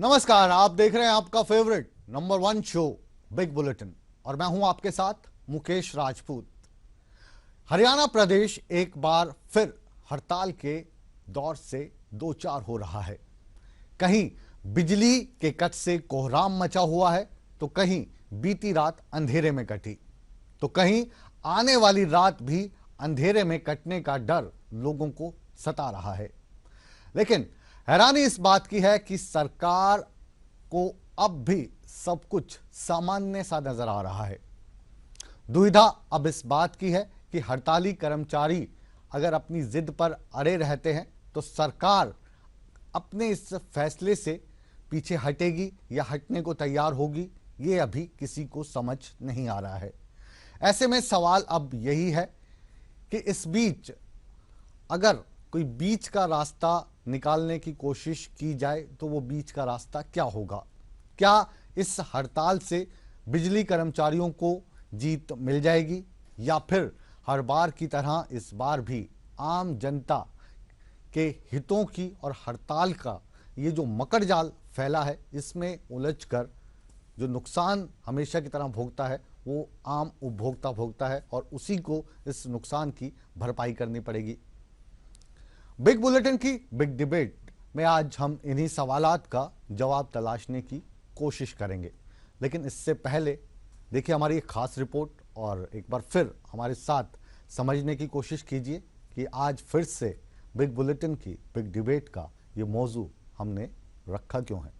नमस्कार, आप देख रहे हैं आपका favourite number 1 show big bulletin और मैं हूं आपके साथ मुकेश राजपूत। हरियाणा प्रदेश एक बार फिर हड़ताल के दौर से दो चार हो रहा है। कहीं बिजली के कट से कोहराम मचा हुआ है तो कहीं बीती रात अंधेरे में कटी, तो कहीं आने वाली रात भी अंधेरे में कटने का डर लोगों को सता रहा है। लेकिन हैरानी इस बात की है कि सरकार को अब भी सब कुछ सामान्य सा नजर आ रहा है। दुविधा अब इस बात की है कि हड़ताली कर्मचारी अगर अपनी जिद पर अड़े रहते हैं तो सरकार अपने इस फैसले से पीछे हटेगी या हटने को तैयार होगी, ये अभी किसी को समझ नहीं आ रहा है। ऐसे में सवाल अब यही है कि इस बीच अगर कोई बीच का रास्ता निकालने की कोशिश की जाए तो वो बीच का रास्ता क्या होगा? क्या इस हड़ताल से बिजली कर्मचारियों को जीत मिल जाएगी या फिर हर बार की तरह इस बार भी आम जनता के हितों की और हड़ताल का ये जो मकर जाल फैला है इसमें उलझकर जो नुकसान हमेशा की तरह भोगता है वो आम उपभोक्ता भोगता है और उसी को इस नुकसान की भरपाई करनी पड़ेगी। बिग बुलेटिन की बिग डिबेट में आज हम इन्हीं सवालात का जवाब तलाशने की कोशिश करेंगे, लेकिन इससे पहले देखिए हमारी एक खास रिपोर्ट और एक बार फिर हमारे साथ समझने की कोशिश कीजिए कि आज फिर से बिग बुलेटिन की बिग डिबेट का ये मौजू हमने रखा क्यों है।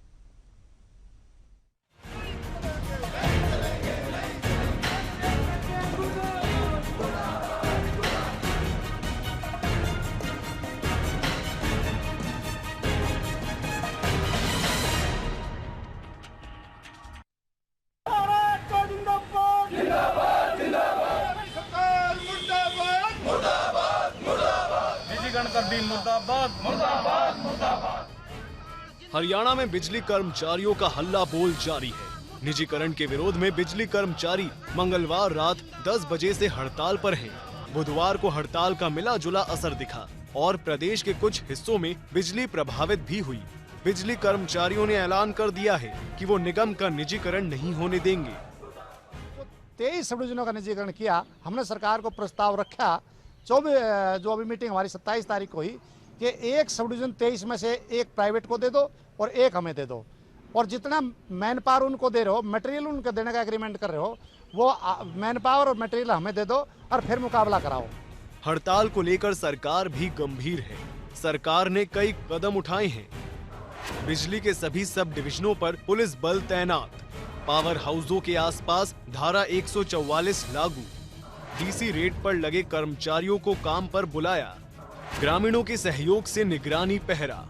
हरियाणा में बिजली कर्मचारियों का हल्ला बोल जारी है। निजीकरण के विरोध में बिजली कर्मचारी मंगलवार रात 10 बजे से हड़ताल पर हैं। बुधवार को हड़ताल का मिला जुला असर दिखा और प्रदेश के कुछ हिस्सों में बिजली प्रभावित भी हुई। बिजली कर्मचारियों ने ऐलान कर दिया है कि वो निगम का निजीकरण नहीं होने देंगे। 23 सब डिविजनों का निजीकरण किया। हमने सरकार को प्रस्ताव रखा जो अभी मीटिंग हमारी 27 तारीख को हुई कि एक सब डिवीजन 23 में से एक प्राइवेट को दे दो और एक हमें दे दो, और जितना मैन पावर उनको दे रहे हो, मटेरियल उनको देने का एग्रीमेंट कर रहे हो, वो मैन पावर और मटेरियल हमें दे दो और फिर मुकाबला कराओ। हड़ताल को लेकर सरकार भी गंभीर है। सरकार ने कई कदम उठाए हैं। बिजली के सभी सब डिविजनों पर पुलिस बल तैनात, पावर हाउसों के आसपास धारा 144 लागू, डीसी रेट पर लगे कर्मचारियों को काम पर बुलाया, ग्रामीणों के सहयोग से निगरानी पहरा,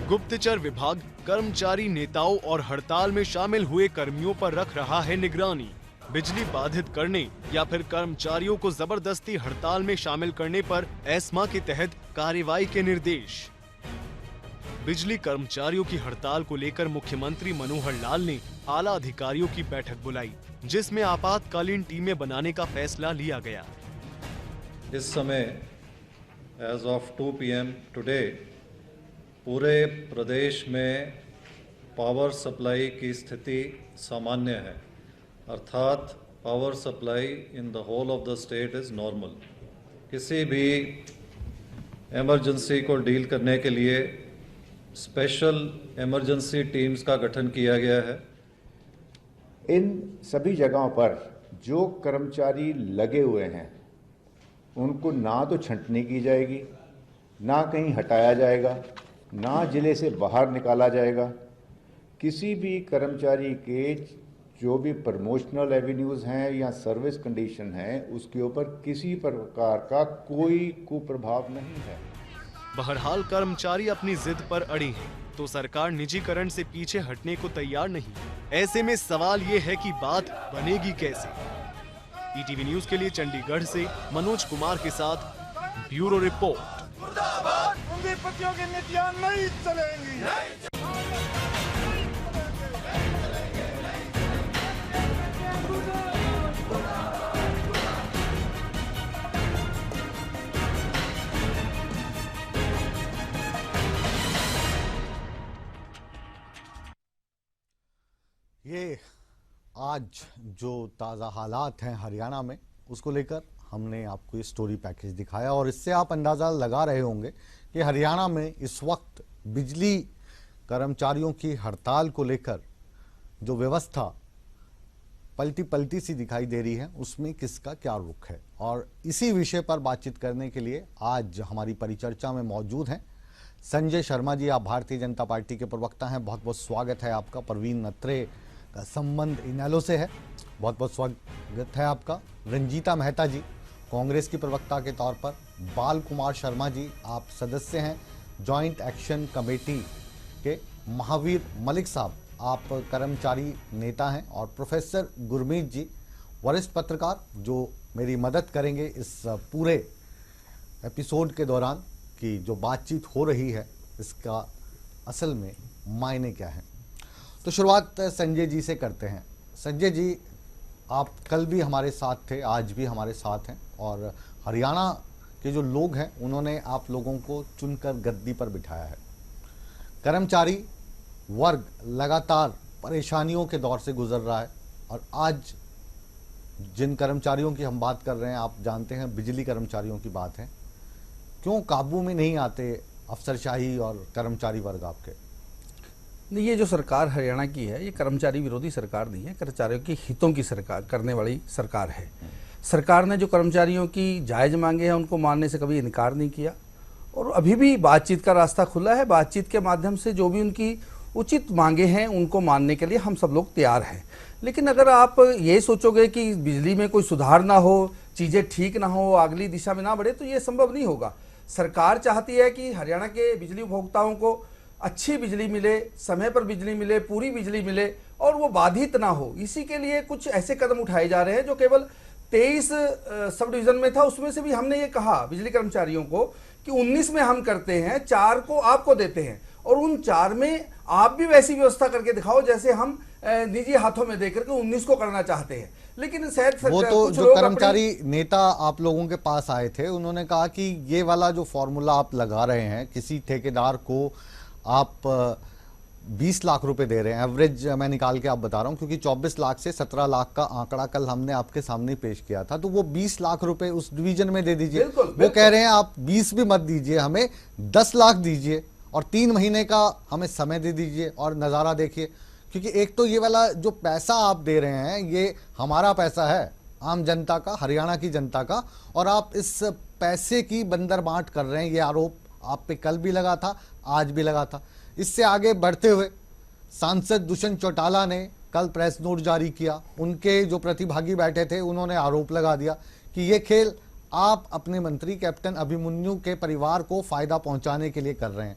गुप्तचर विभाग कर्मचारी नेताओं और हड़ताल में शामिल हुए कर्मियों पर रख रहा है निगरानी। बिजली बाधित करने या फिर कर्मचारियों को जबरदस्ती हड़ताल में शामिल करने पर एस्मा के तहत कार्रवाई के निर्देश। बिजली कर्मचारियों की हड़ताल को लेकर मुख्यमंत्री मनोहर लाल ने आला अधिकारियों की बैठक बुलाई, जिसमें आपातकालीन टीमें बनाने का फैसला लिया गया। इस समय एज ऑफ 2 PM टुडे पूरे प्रदेश में पावर सप्लाई की स्थिति सामान्य है, अर्थात power supply in the whole of the state is normal. किसी भी इमरजेंसी को डील करने के लिए स्पेशल इमरजेंसी टीम्स का गठन किया गया है। इन सभी जगहों पर जो कर्मचारी लगे हुए हैं उनको ना तो छंटनी की जाएगी, ना कहीं हटाया जाएगा, ना जिले से बाहर निकाला जाएगा। किसी भी कर्मचारी के जो भी प्रमोशनल एवेन्यूज़ हैं या सर्विस कंडीशन है उसके ऊपर किसी प्रकार का कोई कुप्रभाव नहीं है। बहरहाल कर्मचारी अपनी जिद पर अड़ी हैं, तो सरकार निजीकरण से पीछे हटने को तैयार नहीं। ऐसे में सवाल ये है कि बात बनेगी कैसे। ईटीवी न्यूज के लिए चंडीगढ़ से मनोज कुमार के साथ ब्यूरो रिपोर्ट। पूंजीपतियों की नीतियां नहीं चलेंगी। आज जो ताज़ा हालात हैं हरियाणा में, उसको लेकर हमने आपको ये स्टोरी पैकेज दिखाया और इससे आप अंदाज़ा लगा रहे होंगे कि हरियाणा में इस वक्त बिजली कर्मचारियों की हड़ताल को लेकर जो व्यवस्था पलटी पलटी सी दिखाई दे रही है, उसमें किसका क्या रुख है। और इसी विषय पर बातचीत करने के लिए आज हमारी परिचर्चा में मौजूद हैं संजय शर्मा जी। आप भारतीय जनता पार्टी के प्रवक्ता हैं, बहुत बहुत स्वागत है आपका। परवीन नत्रे का संबंध इनेलो से है, बहुत बहुत स्वागत है आपका। रंजीता मेहता जी कांग्रेस की प्रवक्ता के तौर पर। बाल कुमार शर्मा जी आप सदस्य हैं जॉइंट एक्शन कमेटी के। महावीर मलिक साहब आप कर्मचारी नेता हैं। और प्रोफेसर गुरमीत जी वरिष्ठ पत्रकार, जो मेरी मदद करेंगे इस पूरे एपिसोड के दौरान कि जो बातचीत हो रही है इसका असल में मायने क्या है। तो शुरुआत संजय जी से करते हैं। संजय जी, आप कल भी हमारे साथ थे, आज भी हमारे साथ हैं और हरियाणा के जो लोग हैं उन्होंने आप लोगों को चुनकर गद्दी पर बिठाया है। कर्मचारी वर्ग लगातार परेशानियों के दौर से गुजर रहा है और आज जिन कर्मचारियों की हम बात कर रहे हैं, आप जानते हैं बिजली कर्मचारियों की बात है, क्यों काबू में नहीं आते अफसरशाही और कर्मचारी वर्ग आपके? नहीं, ये जो सरकार हरियाणा की है ये कर्मचारी विरोधी सरकार नहीं है, कर्मचारियों की हितों की सरकार करने वाली सरकार है। सरकार ने जो कर्मचारियों की जायज़ मांगे हैं उनको मानने से कभी इनकार नहीं किया और अभी भी बातचीत का रास्ता खुला है। बातचीत के माध्यम से जो भी उनकी उचित मांगे हैं उनको मानने के लिए हम सब लोग तैयार हैं। लेकिन अगर आप ये सोचोगे कि बिजली में कोई सुधार ना हो, चीज़ें ठीक ना हो, अगली दिशा में ना बढ़े, तो ये संभव नहीं होगा। सरकार चाहती है कि हरियाणा के बिजली उपभोक्ताओं को अच्छी बिजली मिले, समय पर बिजली मिले, पूरी बिजली मिले और वो बाधित ना हो। इसी के लिए कुछ ऐसे कदम उठाए जा रहे हैं जो केवल 23 सब डिवीजन में था, उसमें से भी हमने ये कहा बिजली कर्मचारियों को कि 19 में हम करते हैं, 4 को आपको देते हैं और उन 4 में आप भी वैसी व्यवस्था करके दिखाओ जैसे हम निजी हाथों में देकर के 19 को करना चाहते हैं। लेकिन शायद वो तो जो कर्मचारी नेता आप लोगों के पास आए थे उन्होंने कहा कि ये वाला जो फॉर्मूला आप लगा रहे हैं, किसी ठेकेदार को आप 20 लाख रुपए दे रहे हैं, एवरेज मैं निकाल के आप बता रहा हूं क्योंकि 24 लाख से 17 लाख का आंकड़ा कल हमने आपके सामने पेश किया था, तो वो 20 लाख रुपए उस डिवीजन में दे दीजिए। वो कह रहे हैं आप 20 भी मत दीजिए, हमें 10 लाख दीजिए और 3 महीने का हमें समय दे दीजिए और नज़ारा देखिए। क्योंकि एक तो ये वाला जो पैसा आप दे रहे हैं ये हमारा पैसा है, आम जनता का, हरियाणा की जनता का, और आप इस पैसे की बंदर बांट कर रहे हैं। ये आरोप आप पे कल भी लगा था, आज भी लगा था। इससे आगे बढ़ते हुए सांसद दुष्यंत चौटाला ने कल प्रेस नोट जारी किया। उनके जो प्रतिभागी बैठे थे उन्होंने आरोप लगा दिया कि ये खेल आप अपने मंत्री कैप्टन अभिमन्यु के परिवार को फायदा पहुंचाने के लिए कर रहे हैं।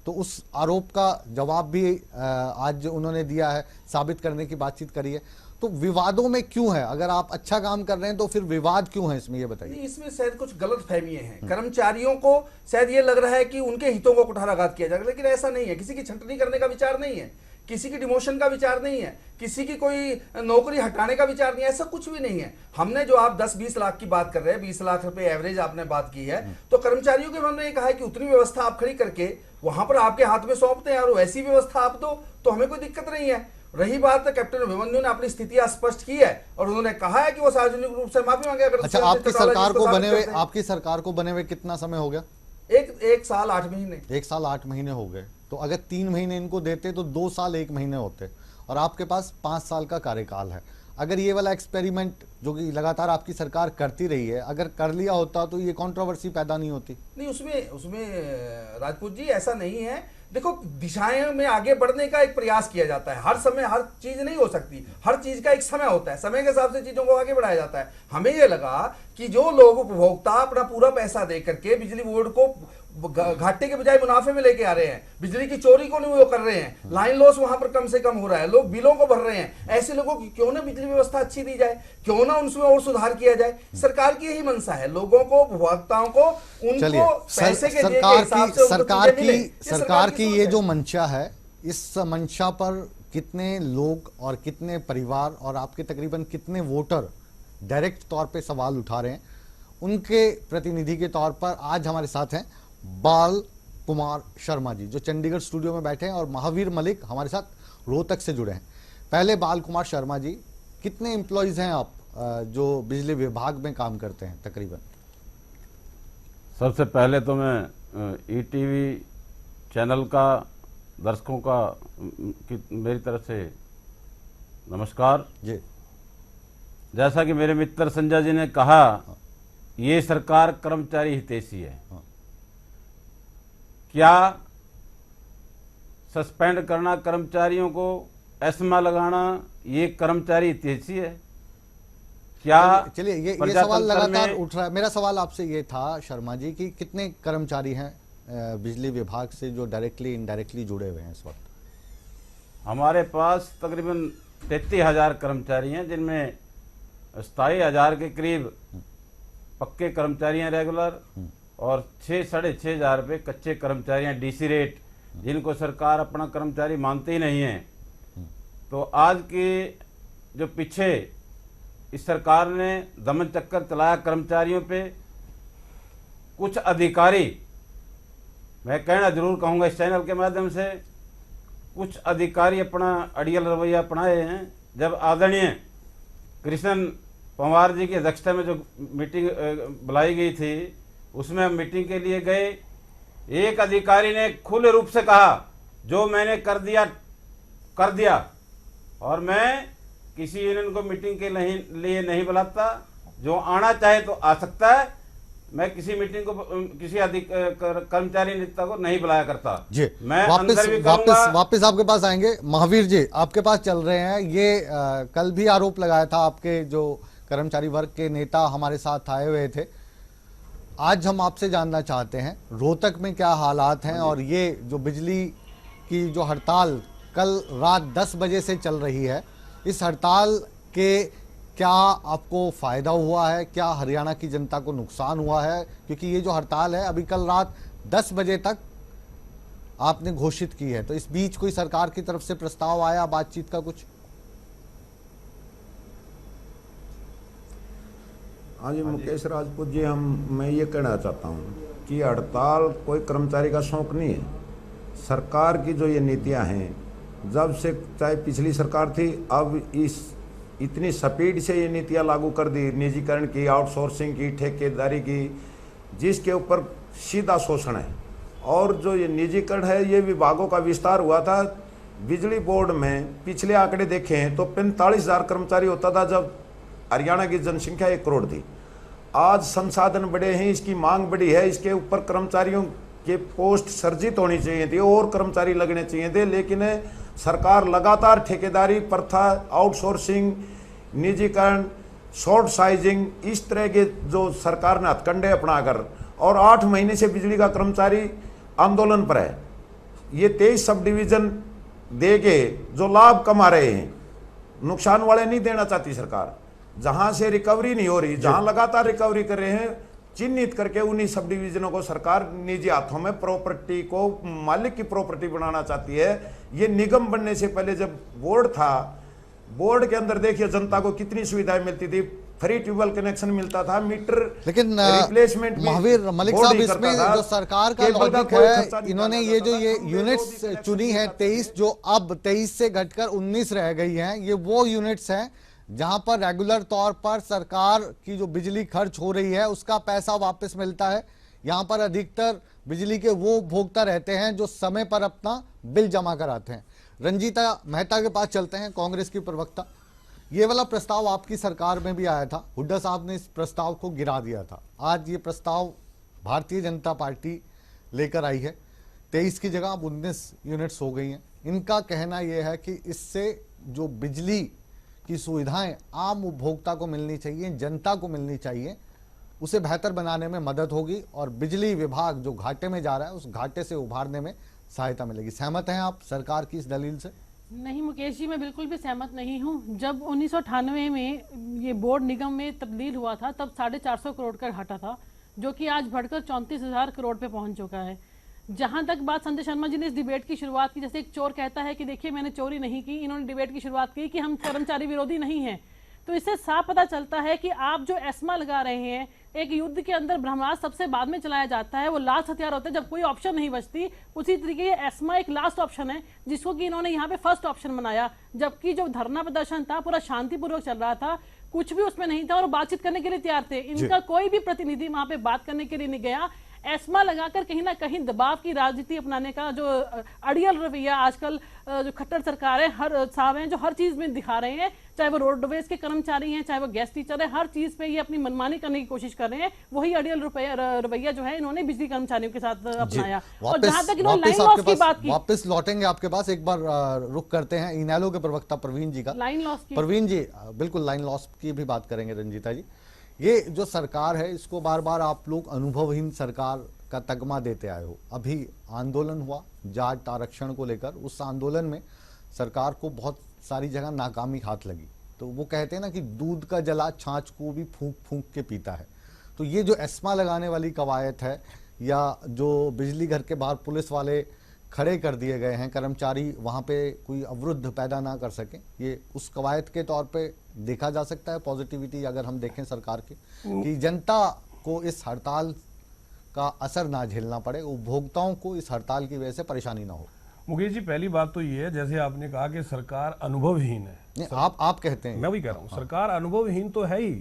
तो उस आरोप का जवाब भी आज उन्होंने दिया है, साबित करने की बातचीत करी है। तो विवादों में क्यों है? अगर आप अच्छा काम कर रहे हैं तो फिर विवाद क्यों है इसमें, ये बताइए। इसमें शायद कुछ गलत फहमियां हैं। कर्मचारियों को शायद ये लग रहा है कि उनके हितों को कुठाराघात किया जाएगा, लेकिन ऐसा नहीं है। किसी की छंटनी करने का विचार नहीं है, किसी की डिमोशन का विचार नहीं है, किसी की कोई नौकरी हटाने का विचार नहीं है, ऐसा कुछ भी नहीं है। हमने जो आप 10-20 लाख की बात कर रहे हैं, 20 लाख रुपए एवरेज आपने बात की है, तो कर्मचारियों के मन में ये कहा है कि उतनी व्यवस्था आप खड़ी करके वहां पर आपके हाथ में सौंपते हैं और वैसी व्यवस्था आप दो तो हमें कोई दिक्कत नहीं है। रही बात कैप्टन अभिमन्यु ने अपनी स्थिति स्पष्ट की है और उन्होंने कहा है कि वो सार्वजनिक रूप से माफी मांगे। अगर अच्छा, आपकी सरकार को बने हुए कितना समय हो गया? एक साल 8 महीने। 1 साल 8 महीने हो गए। तो अगर 3 महीने इनको देते तो 2 साल 1 महीने होते और आपके पास 5 साल का कार्यकाल है। अगर ये वाला एक्सपेरिमेंट जो कि लगातार आपकी सरकार करती रही है, अगर कर लिया होता तो ये कंट्रोवर्सी पैदा नहीं होती। नहीं, उसमें राजपूत जी ऐसा नहीं है। देखो, दिशाएं में आगे बढ़ने का एक प्रयास किया जाता है। हर समय हर चीज नहीं हो सकती, हर चीज का एक समय होता है, समय के हिसाब से चीजों को आगे बढ़ाया जाता है। हमें यह लगा कि जो लोग उपभोक्ता अपना पूरा पैसा दे करके बिजली बोर्ड को घाटे के बजाय मुनाफे में लेके आ रहे हैं, बिजली की चोरी को नहीं वो कर रहे हैं, लाइन लॉस वहां पर कम से कम हो रहा है, लोग बिलों को भर रहे हैं, ऐसे लोगों की क्यों ना बिजली व्यवस्था अच्छी दी जाए, क्यों ना उनमें और सुधार किया जाए। सरकार की यही मंशा है, लोगों को, उपभोक्ताओं को, उनको पैसे के सरकार की ये जो मंशा है, इस मंशा पर कितने लोग और कितने परिवार और आपके तकरीबन कितने वोटर डायरेक्ट तौर पे सवाल उठा रहे हैं? उनके प्रतिनिधि के तौर पर आज हमारे साथ हैं बाल कुमार शर्मा जी, जो चंडीगढ़ स्टूडियो में बैठे हैं, और महावीर मलिक हमारे साथ रोहतक से जुड़े हैं। पहले बाल कुमार शर्मा जी, कितने एम्प्लॉयज हैं आप जो बिजली विभाग में काम करते हैं तकरीबन? सबसे पहले तो मैं ईटीवी चैनल का दर्शकों का मेरी तरफ से नमस्कार जी। जैसा कि मेरे मित्र संजय जी ने कहा, ये सरकार कर्मचारी हितैषी है। क्या सस्पेंड करना कर्मचारियों को, एस्मा लगाना, ये कर्मचारी हितैषी है? क्या चलिए ये सवाल लगातार उठ रहा है। मेरा सवाल आपसे ये था शर्मा जी कि कितने कर्मचारी हैं बिजली विभाग से जो डायरेक्टली इनडायरेक्टली जुड़े हुए हैं इस वक्त? हमारे पास तकरीबन 33,000 कर्मचारी हैं, जिनमें 27,000 के करीब पक्के कर्मचारी हैं रेगुलर, और 6-6.5 हजार रुपये कच्चे कर्मचारी हैं डीसी रेट, जिनको सरकार अपना कर्मचारी मानती ही नहीं है। तो आज के जो पीछे इस सरकार ने दमन चक्कर चलाया कर्मचारियों पे, कुछ अधिकारी, मैं कहना जरूर कहूंगा इस चैनल के माध्यम से, कुछ अधिकारी अपना अड़ियल रवैया अपनाए हैं। जब आदरणीय कृष्ण पंवार जी की अध्यक्षता में जो मीटिंग बुलाई गई थी, उसमें हम मीटिंग के लिए गए। एक अधिकारी ने खुले रूप से कहा, जो मैंने कर दिया, और मैं किसी यूनियन को मीटिंग के लिए नहीं बुलाता, जो आना चाहे तो आ सकता है, मैं किसी मीटिंग को किसी कर्मचारी नेता को नहीं बुलाया करता जी। मैं वापस आपके पास आएंगे। महावीर जी आपके पास चल रहे हैं। ये कल भी आरोप लगाया था, आपके जो कर्मचारी वर्ग के नेता हमारे साथ आए हुए थे। आज हम आपसे जानना चाहते हैं रोहतक में क्या हालात हैं, और ये जो बिजली की जो हड़ताल कल रात 10 बजे से चल रही है, इस हड़ताल के क्या आपको फायदा हुआ है, क्या हरियाणा की जनता को नुकसान हुआ है? क्योंकि ये जो हड़ताल है अभी कल रात 10 बजे तक आपने घोषित की है, तो इस बीच कोई सरकार की तरफ से प्रस्ताव आया बातचीत का कुछ? हाँ जी, मुकेश राजपूत जी, मैं ये कहना चाहता हूँ कि हड़ताल कोई कर्मचारी का शौक नहीं है। सरकार की जो ये नीतियाँ हैं, जब से चाहे पिछली सरकार थी, अब इतनी स्पीड से ये नीतियाँ लागू कर दी, निजीकरण की, आउटसोर्सिंग की, ठेकेदारी की, जिसके ऊपर सीधा शोषण है। और जो ये निजीकरण है, ये विभागों का विस्तार हुआ था। बिजली बोर्ड में पिछले आंकड़े देखें तो 45,000 कर्मचारी होता था जब हरियाणा की जनसंख्या 1 करोड़ थी। आज संसाधन बढ़े हैं, इसकी मांग बढ़ी है, इसके ऊपर कर्मचारियों के पोस्ट सर्जित होनी चाहिए थी और कर्मचारी लगने चाहिए थे, लेकिन सरकार लगातार ठेकेदारी प्रथा, आउटसोर्सिंग, निजीकरण, शॉर्ट साइजिंग, इस तरह के जो सरकार ने हथकंडे अपनाकर, और 8 महीने से बिजली का कर्मचारी आंदोलन पर है। ये 23 सब डिवीजन दे के जो लाभ कमा रहे हैं, नुकसान वाले नहीं देना चाहती सरकार। जहां से रिकवरी नहीं हो रही, जहां लगातार रिकवरी कर रहे हैं, चिन्हित करके उन्हीं सब डिवीजनों को सरकार निजी हाथों में प्रॉपर्टी को मालिक की प्रॉपर्टी बनाना चाहती है। ये निगम बनने से पहले जब बोर्ड था, बोर्ड के अंदर देखिए जनता को कितनी सुविधाएं मिलती थी, फ्री ट्यूबवेल कनेक्शन मिलता था, मीटर लेकिन रिप्लेसमेंट महावीर मलिक साहब, इसमें जो सरकार का लॉजिक है, इन्होंने ये जो ये यूनिट्स चुनी है 23, जो अब 23 से घटकर 19 रह गई हैं, ये वो यूनिट्स हैं जहां पर रेगुलर तौर पर सरकार की जो बिजली खर्च हो रही है उसका पैसा वापस मिलता है। यहां पर अधिकतर बिजली के वो उपभोक्ता रहते हैं जो समय पर अपना बिल जमा कराते हैं। रंजीता मेहता के पास चलते हैं, कांग्रेस की प्रवक्ता। ये वाला प्रस्ताव आपकी सरकार में भी आया था, हुड्डा साहब ने इस प्रस्ताव को गिरा दिया था। आज ये प्रस्ताव भारतीय जनता पार्टी लेकर आई है, 23 की जगह अब 19 यूनिट्स हो गई हैं। इनका कहना यह है कि इससे जो बिजली की सुविधाएं आम उपभोक्ता को मिलनी चाहिए, जनता को मिलनी चाहिए, उसे बेहतर बनाने में मदद होगी और बिजली विभाग जो घाटे में जा रहा है उस घाटे से उभारने में सहायता मिलेगी। सहमत हैं आप सरकार की इस दलील से? नहीं मुकेश जी, मैं बिल्कुल भी सहमत नहीं हूं। जब 1998 में ये बोर्ड निगम में तब्दील हुआ था तब 450 करोड़ का घाटा था, जो कि आज बढ़कर 34,000 करोड़ पे पहुंच चुका है। जहां तक बात संजय शर्मा जी ने इस डिबेट की शुरुआत की, जैसे एक चोर कहता है कि देखिए मैंने चोरी नहीं की, इन्होंने डिबेट की शुरुआत की कि हम कर्मचारी विरोधी नहीं हैं। तो इससे साफ पता चलता है कि आप जो एस्मा लगा रहे हैं, एक युद्ध के अंदर ब्रह्मास्त्र सबसे बाद में चलाया जाता है, वो लास्ट हथियार होता है जब कोई ऑप्शन नहीं बचती। उसी तरीके ये एस्मा एक लास्ट ऑप्शन है जिसको कि इन्होंने यहाँ पे फर्स्ट ऑप्शन बनाया, जबकि जो धरना प्रदर्शन था पूरा शांतिपूर्वक चल रहा था, कुछ भी उसमें नहीं था और बातचीत करने के लिए तैयार थे। इनका कोई भी प्रतिनिधि वहां पे बात करने के लिए नहीं गया। एस्मा लगाकर कहीं ना कहीं दबाव की राजनीति अपनाने का जो अड़ियल रवैया आजकल जो खट्टर सरकार है, हर साहब हैं जो हर चीज में दिखा रहे हैं, चाहे वो रोडवेज के कर्मचारी हैं, चाहे वो गेस्ट टीचर है, हर चीज पे ये अपनी मनमानी करने की कोशिश कर रहे हैं। वही अड़ियल रवैया जो है इन्होंने बिजली कर्मचारियों के साथ अपनाया। और जहां तक इन्होंने लाइन लॉस की बात की, वापस लौटेंगे आपके पास, एक बार रुक करते हैं इनेलो के प्रवक्ता प्रवीण जी का। लाइन लॉस की, प्रवीण जी बिल्कुल लाइन लॉस की भी बात करेंगे। रंजीता जी, ये जो सरकार है इसको बार बार आप लोग अनुभवहीन सरकार का तगमा देते आए हो। अभी आंदोलन हुआ जाट आरक्षण को लेकर, उस आंदोलन में सरकार को बहुत सारी जगह नाकामी हाथ लगी। तो वो कहते हैं ना कि दूध का जला छाछ को भी फूंक फूंक के पीता है। तो ये जो एस्मा लगाने वाली कवायद है, या जो बिजली घर के बाहर पुलिस वाले खड़े कर दिए गए हैं, कर्मचारी वहाँ पे कोई अवरुद्ध पैदा ना कर सके, ये उस कवायद के तौर पे देखा जा सकता है पॉजिटिविटी अगर हम देखें सरकार की, कि जनता को इस हड़ताल का असर ना झेलना पड़े, उपभोक्ताओं को इस हड़ताल की वजह से परेशानी ना हो। मुकेश जी, पहली बात तो ये है, जैसे आपने कहा कि सरकार अनुभवहीन है। नहीं, आप कहते हैं, मैं वही कह रहा हूँ, सरकार अनुभवहीन तो है ही,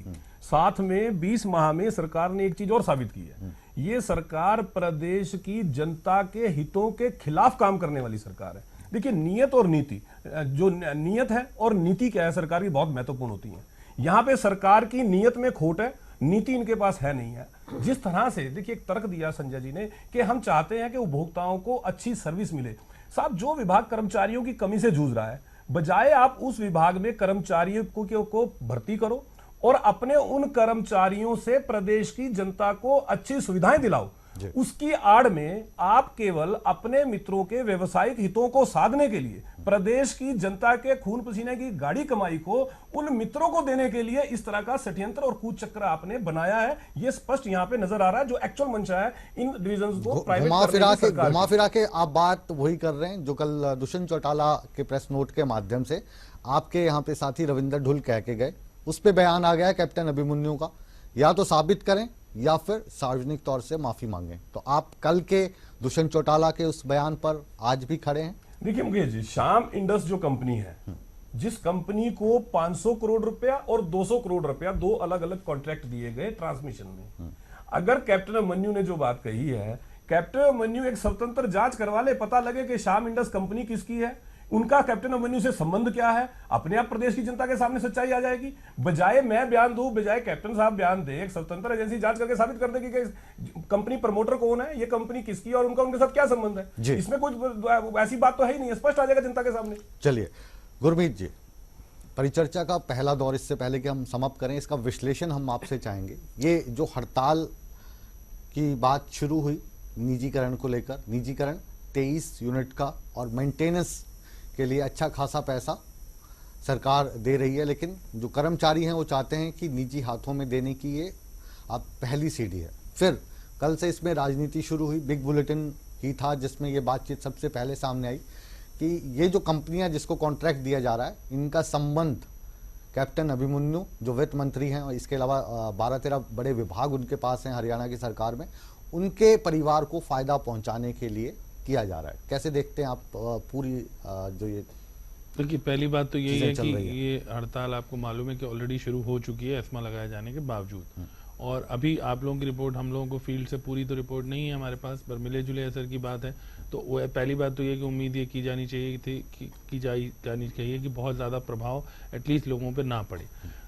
साथ में 20 माह में सरकार ने एक चीज और साबित की है, ये सरकार प्रदेश की जनता के हितों के खिलाफ काम करने वाली सरकार है। देखिए, नियत और नीति, जो नियत है और नीति क्या है सरकार की, बहुत महत्वपूर्ण होती है। यहाँ पे सरकार की नियत में खोट है, नीति इनके पास है नहीं है। जिस तरह से देखिए, एक तर्क दिया संजय जी ने कि हम चाहते हैं कि उपभोक्ताओं को अच्छी सर्विस मिले। साहब, जो विभाग कर्मचारियों की कमी से जूझ रहा है, बजाय आप उस विभाग में कर्मचारियों को भर्ती करो और अपने उन कर्मचारियों से प्रदेश की जनता को अच्छी सुविधाएं दिलाओ। उसकी आड़ में आप केवल अपने मित्रों के व्यवसायिक हितों को साधने के लिए प्रदेश की जनता के खून पसीने की गाड़ी कमाई को उन मित्रों को देने के लिए इस तरह का षड्यंत्र और कूच चक्र आपने बनाया है। ये स्पष्ट यहाँ पे नजर आ रहा है। जो एक्चुअल मंशा है इन डिविजन्स को प्राइवेट घुमा फिरा के आप बात वही कर रहे हैं जो कल दुष्यंत चौटाला के प्रेस नोट के माध्यम से आपके यहाँ पे साथी रविंदर ढुल कह के गए। उस पे बयान आ गया है कैप्टन अभिमन्यु का, या तो साबित करें या फिर सार्वजनिक तौर से माफी मांगें। तो आप कल के दुष्यंत चौटाला के उस बयान पर आज भी खड़े हैं? देखिए मुकेश जी, श्याम इंडस जो कंपनी है, जिस कंपनी को 500 करोड़ रुपया और 200 करोड़ रुपया दो अलग अलग कॉन्ट्रैक्ट दिए गए ट्रांसमिशन में, अगर कैप्टन अभिमन्यु ने जो बात कही है, कैप्टन अभिमन्यु एक स्वतंत्र जांच करवा ले, पता लगे कि श्याम इंडस कंपनी किसकी है, उनका कैप्टन अभिमन्यु से संबंध क्या है, अपने आप प्रदेश की जनता के सामने सच्चाई आ जाएगी। बजाय मैं बयान दूं, बजाय कैप्टन साहब बयान दे, एक स्वतंत्र एजेंसी जांच करके साबित कर देगी कि कंपनी प्रमोटर कौन है, ये कंपनी किसकी है और उनका उनके साथ क्या संबंध है। इसमें कुछ ऐसी बात तो है ही नहीं, स्पष्ट आ जाएगा जनता के सामने। चलिए गुरमीत जी, परिचर्चा का पहला दौर, इससे पहले कि हम समाप्त करें, इसका विश्लेषण हम आपसे चाहेंगे। ये जो हड़ताल की बात शुरू हुई निजीकरण को लेकर, निजीकरण 23 यूनिट का और मेंटेनेंस के लिए अच्छा खासा पैसा सरकार दे रही है, लेकिन जो कर्मचारी हैं वो चाहते हैं कि निजी हाथों में देने की ये अब पहली सीढ़ी है। फिर कल से इसमें राजनीति शुरू हुई, बिग बुलेटिन ही था जिसमें ये बातचीत सबसे पहले सामने आई कि ये जो कंपनियां जिसको कॉन्ट्रैक्ट दिया जा रहा है, इनका संबंध कैप्टन अभिमन्यु जो वित्त मंत्री हैं और इसके अलावा 12-13 बड़े विभाग उनके पास हैं हरियाणा की सरकार में, उनके परिवार को फायदा पहुंचाने के लिए किया जा रहा है। कैसे देखते हैं आप पूरी जो ये? देखिए, पहली बात तो यही है कि ये हड़ताल आपको मालूम है कि ऑलरेडी शुरू हो चुकी है एस्मा लगाए जाने के बावजूद, और अभी आप लोगों की रिपोर्ट, हम लोगों को फील्ड से पूरी तो रिपोर्ट नहीं है हमारे पास, पर मिले जुले असर की बात है। तो वो पहली बात तो ये कि उम्मीद ये की जानी चाहिए थी की जानी चाहिए कि बहुत ज़्यादा प्रभाव एटलीस्ट लोगों पे ना पड़े।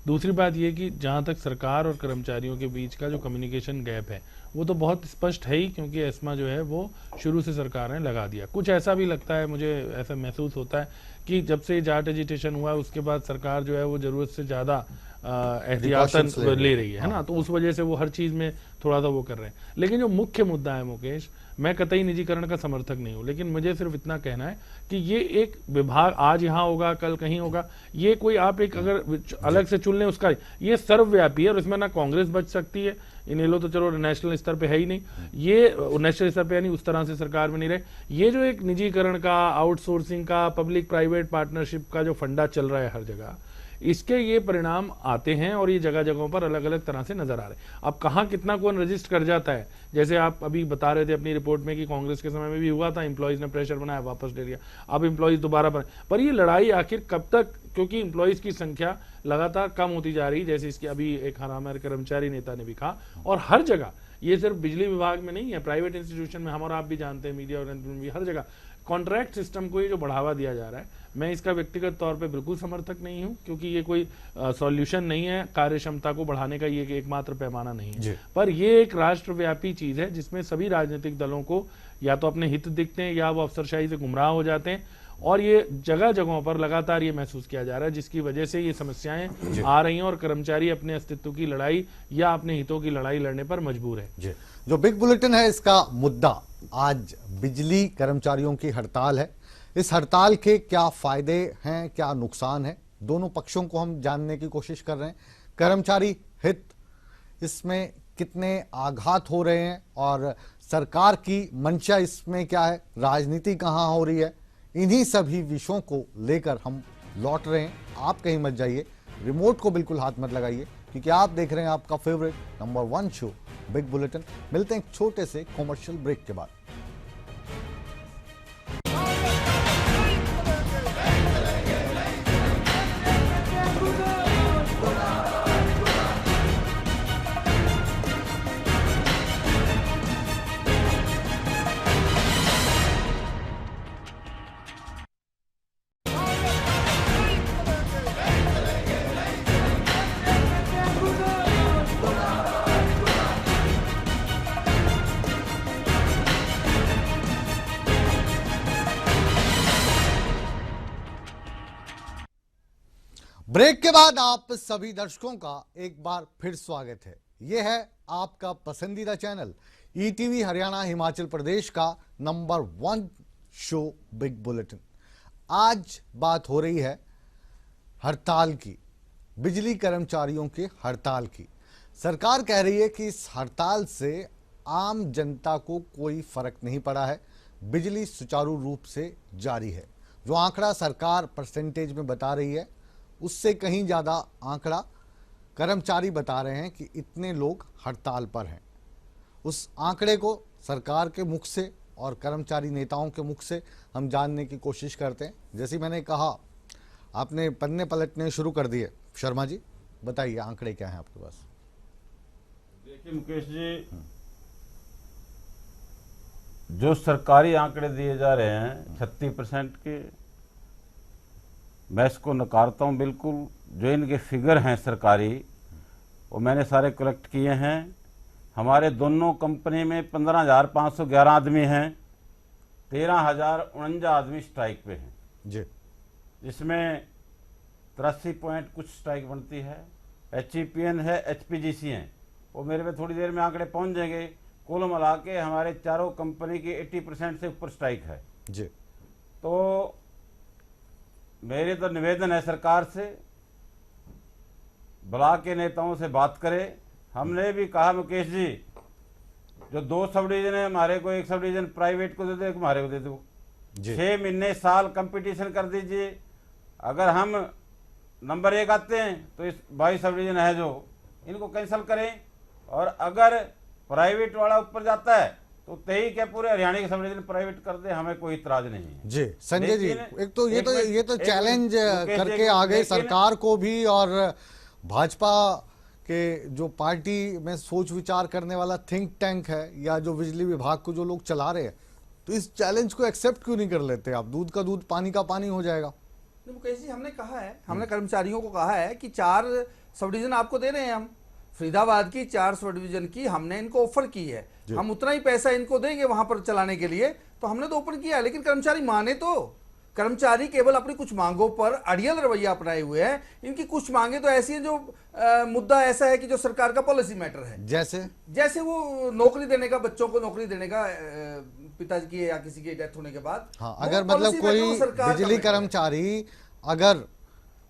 दूसरी बात ये कि जहाँ तक सरकार और कर्मचारियों के बीच का जो कम्युनिकेशन गैप है वो तो बहुत स्पष्ट है ही, क्योंकि एस्मा जो है वो शुरू से सरकार ने लगा दिया। कुछ ऐसा भी लगता है, मुझे ऐसा महसूस होता है कि जब से जाट एजिटेशन हुआ उसके बाद सरकार जो है वो ज़रूरत से ज़्यादा एहतियातन ले रही है ना, तो उस वजह से वो हर चीज़ में थोड़ा सा वो कर रहे हैं। लेकिन जो मुख्य मुद्दा है मुकेश, मैं कतई निजीकरण का समर्थक नहीं हूँ, लेकिन मुझे सिर्फ इतना कहना है कि ये एक विभाग आज यहाँ होगा कल कहीं होगा, ये कोई आप एक अगर अलग से चुन लें उसका, ये सर्वव्यापी है और इसमें ना कांग्रेस बच सकती है, इनेलो तो चलो नेशनल स्तर पे है ही नहीं, ये नेशनल स्तर पे है नहीं, उस तरह से सरकार में नहीं रहे। ये जो एक निजीकरण का, आउटसोर्सिंग का, पब्लिक प्राइवेट पार्टनरशिप का जो फंडा चल रहा है हर जगह, इसके ये परिणाम आते हैं और ये जगह जगहों पर अलग अलग तरह से नजर आ रहे हैं। अब कहाँ कितना कौन रजिस्टर कर जाता है, जैसे आप अभी बता रहे थे अपनी रिपोर्ट में कि कांग्रेस के समय में भी हुआ था, एम्प्लॉयज ने प्रेशर बनाया, वापस ले लिया, अब एम्प्लॉयज दोबारा बने। पर ये लड़ाई आखिर कब तक, क्योंकि एम्प्लॉयज की संख्या लगातार कम होती जा रही, जैसे इसकी अभी एक हमारे कर्मचारी नेता ने भी कहा, और हर जगह, ये सिर्फ बिजली विभाग में नहीं है, प्राइवेट इंस्टीट्यूशन में हम और आप भी जानते हैं, मीडिया और भी, हर जगह कॉन्ट्रैक्ट सिस्टम को ये जो बढ़ावा दिया जा रहा है, मैं इसका व्यक्तिगत तौर पे बिल्कुल समर्थक नहीं हूं, क्योंकि ये कोई सॉल्यूशन नहीं है, कार्य क्षमता को बढ़ाने का ये एकमात्र पैमाना नहीं है। पर ये एक राष्ट्रव्यापी चीज है जिसमें सभी राजनीतिक दलों को या तो अपने हित दिखते हैं या वो अफसरशाही से गुमराह हो जाते हैं, और ये जगह जगहों पर लगातार ये महसूस किया जा रहा है, जिसकी वजह से ये समस्याएं आ रही हैं और कर्मचारी अपने अस्तित्व की लड़ाई या अपने हितों की लड़ाई लड़ने पर मजबूर है। जो बिग बुलेटिन है, इसका मुद्दा आज बिजली कर्मचारियों की हड़ताल है। इस हड़ताल के क्या फायदे हैं, क्या नुकसान है, दोनों पक्षों को हम जानने की कोशिश कर रहे हैं। कर्मचारी हित, इसमें कितने आघात हो रहे हैं और सरकार की मंशा इसमें क्या है, राजनीति कहां हो रही है, इन्हीं सभी विषयों को लेकर हम लौट रहे हैं। आप कहीं मत जाइए, रिमोट को बिल्कुल हाथ मत लगाइए, क्योंकि आप देख रहे हैं आपका favourite number 1 show big bulletin. मिलते हैं एक छोटे से कॉमर्शियल ब्रेक के बाद। ब्रेक के बाद आप सभी दर्शकों का एक बार फिर स्वागत है। यह है आपका पसंदीदा चैनल ईटीवी हरियाणा हिमाचल प्रदेश का नंबर 1 शो बिग बुलेटिन। आज बात हो रही है हड़ताल की, बिजली कर्मचारियों की हड़ताल की। सरकार कह रही है कि इस हड़ताल से आम जनता को कोई फर्क नहीं पड़ा है, बिजली सुचारू रूप से जारी है। जो आंकड़ा सरकार परसेंटेज में बता रही है, उससे कहीं ज़्यादा आंकड़ा कर्मचारी बता रहे हैं कि इतने लोग हड़ताल पर हैं। उस आंकड़े को सरकार के मुख से और कर्मचारी नेताओं के मुख से हम जानने की कोशिश करते हैं। जैसे मैंने कहा, आपने पन्ने पलटने शुरू कर दिए। शर्मा जी बताइए, आंकड़े क्या हैं आपके पास? देखिए मुकेश जी, जो सरकारी आंकड़े दिए जा रहे हैं 36% के, मैं इसको नकारता हूं बिल्कुल। जो इनके फिगर हैं सरकारी, वो मैंने सारे कलेक्ट किए हैं। हमारे दोनों कंपनी में 15,511 आदमी हैं, 13,049 आदमी स्ट्राइक पे हैं जी, जिसमें 83 पॉइंट कुछ स्ट्राइक बनती है। HEPN है, HPGC हैं, वो मेरे पे थोड़ी देर में आंकड़े पहुंच जाएंगे। कुल मिला के हमारे चारों कंपनी की 80% से ऊपर स्ट्राइक है जी। तो मेरे तो निवेदन है सरकार से, ब्लॉक के नेताओं से बात करें। हमने भी कहा मुकेश जी, जो 2 सब डिवीजन है हमारे को, 1 सब डिवीजन प्राइवेट को दे दो, 1 हमारे को दे दो। 6 महीने साल कंपटीशन कर दीजिए। अगर हम नंबर 1 आते हैं तो इस 22 सब डिवीजन है जो, इनको कैंसिल करें, और अगर प्राइवेट वाला ऊपर जाता है तो तय क्या पूरे हरियाणा के सब डिवीजन प्राइवेट कर दे, हमें कोई इतराज नहीं है जी। संजय जी, एक तो ये तो चैलेंज करके आ गए सरकार को भी, और भाजपा के जो पार्टी में सोच विचार करने वाला थिंक टैंक है, या जो बिजली विभाग को जो लोग चला रहे हैं, तो इस चैलेंज को एक्सेप्ट क्यों नहीं कर लेते आप? दूध का दूध पानी का पानी हो जाएगा। मुकेश जी, हमने कहा है, हमने कर्मचारियों को कहा है कि 4 सब डिवीजन आपको दे रहे हैं हम। फरीदाबाद की 4 सब डिवीजन की हमने इनको ऑफर की है, हम उतना ही पैसा इनको देंगे वहां पर चलाने के लिए, तो हमने तो ओपन किया है। लेकिन कर्मचारी माने तो, कर्मचारी केवल अपनी कुछ मांगों पर अड़ियल रवैया अपनाए हुए हैं। इनकी कुछ मांगे तो ऐसी हैं जो मुद्दा ऐसा है कि जो सरकार का पॉलिसी मैटर है। जैसे वो नौकरी देने का, बच्चों को नौकरी देने का, पिताजी की या किसी की डेथ होने के बाद। हाँ, अगर मतलब कोई बिजली कर्मचारी अगर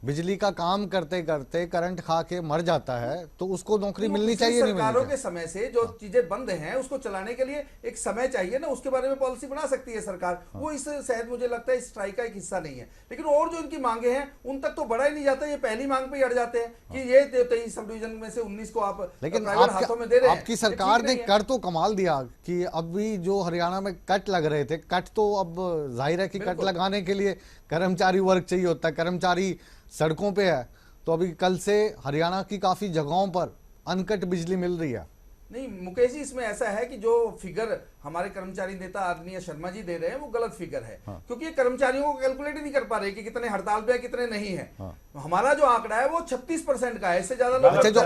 बिजली का काम करते करते करंट खा के मर जाता है तो उसको नौकरी मिलनी चाहिए, नहीं मिलनी सरकारों चाहिए? के समय से जो चीजें बंद हैं उसको चलाने के लिए एक समय चाहिए ना, उसके बारे में पॉलिसी बना सकती है सरकार। वो इस शायद मुझे लगता है स्ट्राइक का एक हिस्सा नहीं है, लेकिन और जो इनकी मांगे हैं उन तक तो बढ़ा ही नहीं जाता। ये पहली मांग पे ही अड़ जाते हैं कि ये 23 सब डिवीजन में से 19 को आप लेकिन प्राइवेट हाथों में दे रहे हैं। आपकी सरकार ने कर तो कमाल दिया कि अभी जो हरियाणा में कट लग रहे थे, कट तो अब जाहिर है कि कट लगाने के लिए कर्मचारी वर्ग चाहिए होता है, कर्मचारी सड़कों पे है, तो अभी कल से हरियाणा की काफी जगहों पर अनकट बिजली मिल रही है। नहीं मुकेश जी, इसमें ऐसा है कि जो फिगर हमारे कर्मचारी नेता आदरणीय शर्मा जी दे रहे हैं वो गलत फिगर है। क्योंकि ये कर्मचारियों को कैलकुलेट ही नहीं कर पा रहे कि कितने हड़ताल पे कितने नहीं है। हमारा जो आंकड़ा है वो 36% का है, इससे ज्यादा लोग। अच्छा, जो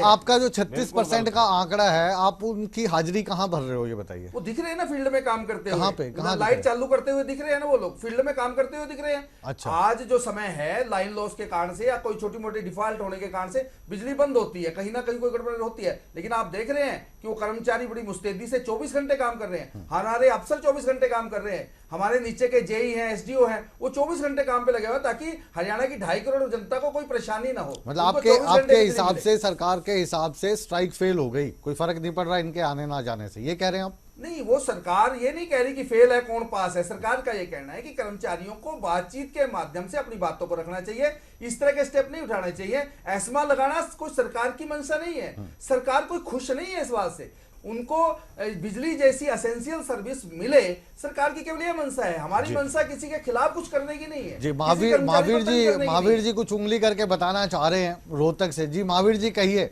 आपका जो 36% का आंकड़ा है, आप उनकी हाजिरी कहाँ भर रहे हो ये बताइए? वो दिख रहे हैं ना फील्ड में काम करते हुए, कहाँ पे? कहाँ लाइट चालू करते हुए दिख रहे हैं ना, वो लोग फील्ड में काम करते हुए दिख रहे हैं। अच्छा, आज जो समय है लाइन लॉस के कारण से या कोई छोटी मोटी डिफॉल्ट होने के कारण से बिजली बंद होती है, कहीं ना कहीं कोई गड़बड़ होती है, लेकिन आप देख रहे हैं कि वो कर्मचारी बड़ी मुस्तैदी से 24 घंटे काम कर रहे हैं। हमारे अफसर 24 घंटे काम कर रहे हैं, हमारे नीचे के जेई हैं, एसडीओ हैं, वो 24 घंटे काम पे लगे हुए ताकि हरियाणा की 2.5 करोड़ जनता को कोई परेशानी ना हो। मतलब आपके हिसाब से, सरकार के हिसाब से स्ट्राइक फेल हो गई, कोई फर्क नहीं पड़ रहा इनके आने ना जाने से, ये कह रहे हैं आप? नहीं, वो सरकार ये नहीं कह रही कि फेल है कौन पास है। सरकार का ये कहना है कि कर्मचारियों को बातचीत के माध्यम से अपनी बातों को रखना चाहिए, इस तरह के स्टेप नहीं उठाने चाहिए। एस्मा लगाना कोई सरकार की मंशा नहीं है, सरकार कोई खुश नहीं है इस बात से। उनको बिजली जैसी एसेंशियल सर्विस मिले, सरकार की केवल ये मंशा है। हमारी मंशा किसी के खिलाफ कुछ करने की नहीं है। जी महावीर जी कुछ उंगली करके बताना चाह रहे हैं रोहतक से। जी महावीर जी कहिए,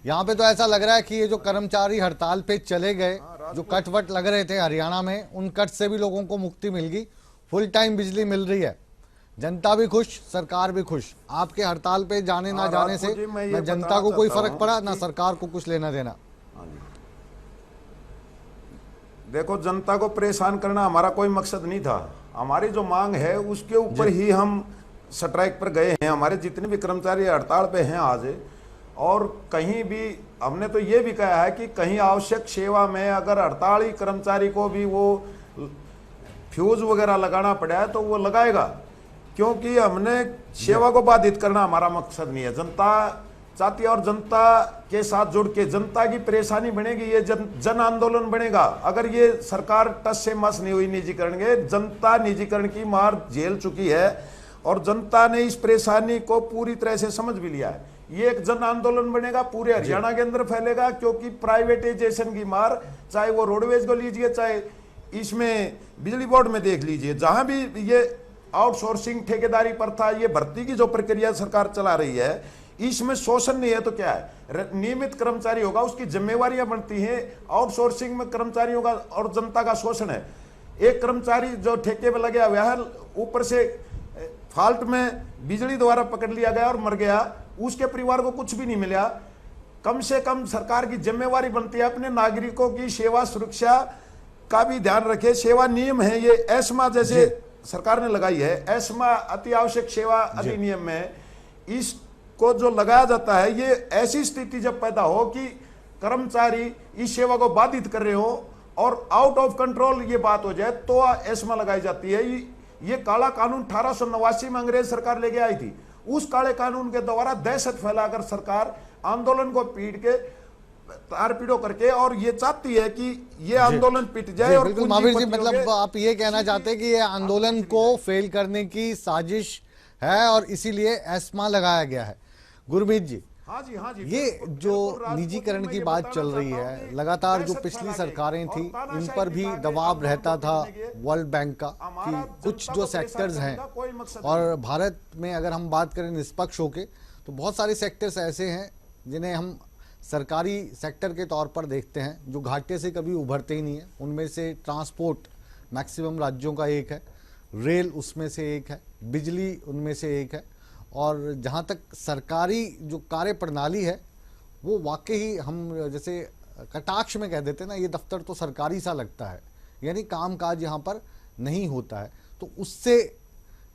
यहाँ पे तो ऐसा लग रहा है कि ये जो कर्मचारी हड़ताल पे चले गए, जो कट वट लग रहे थे हरियाणा में, उन कट से भी लोगों को मुक्ति मिल गई, फुल टाइम बिजली मिल रही है, जनता भी खुश, सरकार भी खुश। आपके हड़ताल पे जाने ना जाने से ना जनता को कोई फर्क पड़ा, ना सरकार को कुछ लेना देना। देखो, जनता को परेशान करना हमारा कोई मकसद नहीं था। हमारी जो मांग है उसके ऊपर ही हम स्ट्राइक पर गए हैं। हमारे जितने भी कर्मचारी हड़ताल पे हैं आज, और कहीं भी हमने तो ये भी कहा है कि कहीं आवश्यक सेवा में अगर हड़ताली कर्मचारी को भी वो फ्यूज वगैरह लगाना पड़ा है तो वो लगाएगा, क्योंकि हमने सेवा को बाधित करना हमारा मकसद नहीं है। जनता चाहती है और जनता के साथ जुड़ के जनता की परेशानी बनेगी, ये जन आंदोलन बनेगा। अगर ये सरकार टस से मस नहीं हुई निजीकरण के, जनता निजीकरण की मार झेल चुकी है और जनता ने इस परेशानी को पूरी तरह से समझ भी लिया है। ये एक जन आंदोलन बनेगा, पूरे हरियाणा के अंदर फैलेगा, क्योंकि प्राइवेटाइजेशन की मार, चाहे वो रोडवेज को लीजिए, चाहे इसमें बिजली बोर्ड में देख लीजिए, जहां भी ये आउटसोर्सिंग ठेकेदारी प्रथा, ये भर्ती की जो प्रक्रिया सरकार चला रही है, इसमें शोषण नहीं है तो क्या है? नियमित कर्मचारी होगा, उसकी जिम्मेवारियां बनती हैं। आउटसोर्सिंग में कर्मचारियों का और जनता का शोषण है। एक कर्मचारी जो ठेके पे लगे हुआ है, ऊपर से फाल्ट में बिजली द्वारा पकड़ लिया गया और मर गया, उसके परिवार को कुछ भी नहीं मिला। कम से कम सरकार की जिम्मेवारी बनती है अपने नागरिकों की सेवा सुरक्षा का भी ध्यान रखे। सेवा नियम है, ये एस्मा जैसे सरकार ने लगाई है, एस्मा अति आवश्यक सेवा अधिनियम में, इसको जो लगाया जाता है, ये ऐसी स्थिति जब पैदा हो कि कर्मचारी इस सेवा को बाधित कर रहे हो और आउट ऑफ कंट्रोल ये बात हो जाए तो एस्मा लगाई जाती है। ये काला कानून 1889 में अंग्रेज सरकार लेके आई थी। उस काले कानून के द्वारा दहशत फैलाकर सरकार आंदोलन को पीट के तार पीड़ो करके, और ये चाहती है कि ये आंदोलन पिट जाए। और महावीर जी, मतलब आप ये कहना चाहते हैं कि ये आंदोलन को फेल करने की साजिश है और इसीलिए एस्मा लगाया गया है। गुरमीत जी, हाँ जी, ये जो निजीकरण की बात चल रही है, लगातार जो पिछली सरकारें थी इन पर भी दबाव रहता था वर्ल्ड बैंक का कि कुछ जो सेक्टर्स हैं, और भारत में अगर हम बात करें निष्पक्ष होके तो बहुत सारे सेक्टर्स ऐसे हैं जिन्हें हम सरकारी सेक्टर के तौर पर देखते हैं, जो घाटे से कभी उभरते ही नहीं है। उनमें से ट्रांसपोर्ट मैक्सिमम राज्यों का एक है, रेल उसमें से एक है, बिजली उनमें से एक है, और जहाँ तक सरकारी जो कार्य प्रणाली है वो वाकई हम जैसे कटाक्ष में कह देते हैं ना, ये दफ्तर तो सरकारी सा लगता है, यानी कामकाज यहाँ पर नहीं होता है, तो उससे